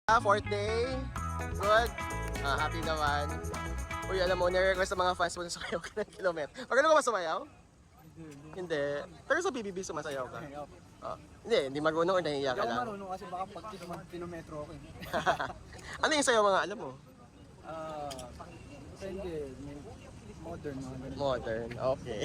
Fourth day. Good. Happy naman. Uy, alam mo, nire-request sa mga fans mo na sumayaw ka ng kilometro. Magaling ka ba sumayaw? Hindi. Pero sa BBB sumasayaw ka? Hindi marunong or nahihiya ka Hindi ako lang? marunong kasi baka pag kilometro ako eh. Ano yung sayaw mga alam mo? Hindi, modern mga ganun. Modern. Okay.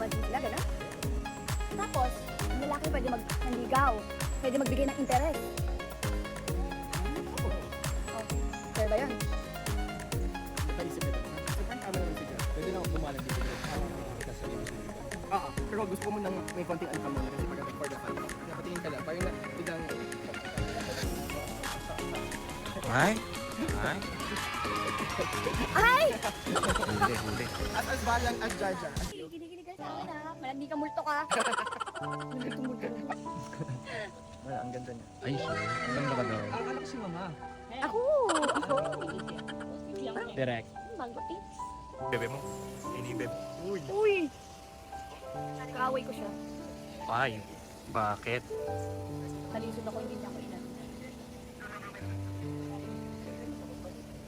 Sila, gano'n? Tapos, ang lalaki pwede manligaw, pwede magbigay ng interes. Oh, fair ba yun? Napaisip ito. Sobrang tama naman siya. Pwede na ako bumalag dito. Pero gusto ko munang may konting alpha muna kasi pag for the fun. Napatingin ka lang. Parang biglang... Ay? Ay? Ay! Huli. As balang as jaja. Kinig-kinig ka sa akin ha. Malandi ka, multo ka. Wala, ang ganda niya. Ay, sure. Ang ganda ka daw. Anak si mama. Ako! Direct. Mango tips. Bebe mo? Inibeb. Uy. Uy! Kaaway ko siya. Ay, bakit? Nalisod ako, hindi niya ako inan.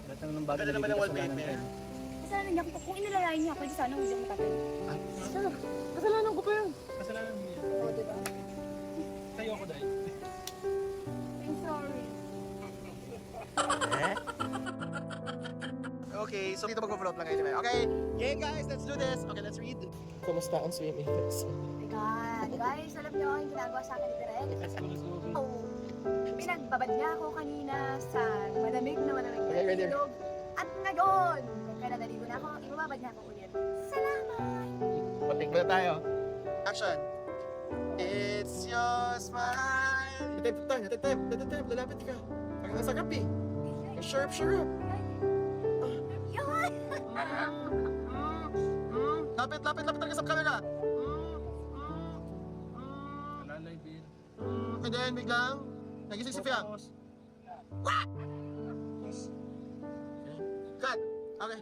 Lahat ng bagay Ganda naman ang wallpaper. Kasalanan niya ako. Kung inilalayan niya ako, hindi sana hindi ako matatay. Kasalanan ko pa yun. Kasalanan niya. Oo, diba? Sa'yo ako dahil. I'm sorry. Okay, so dito mag-float lang kayo. Okay, game guys, let's do this. Okay, let's read. Kumusta ang swimming? Oh my God. Guys, alam niyo yung ginagawa sa akin ni Direk? Oh, pinagbabad niya ako kanina sa malamig na Okay, ready? ilog. At ngayon, kaya naligo na ako, ibababad niya ako ulit. Salamat! Patik na tayo. Action. It's your smile. Tatay, lalapit ka. Pag nasa kape. Sharp. Yun! Lapit talaga sa camera. Lalay, Bill. And then, biglang, nagising si Fiang. Cut! Okay.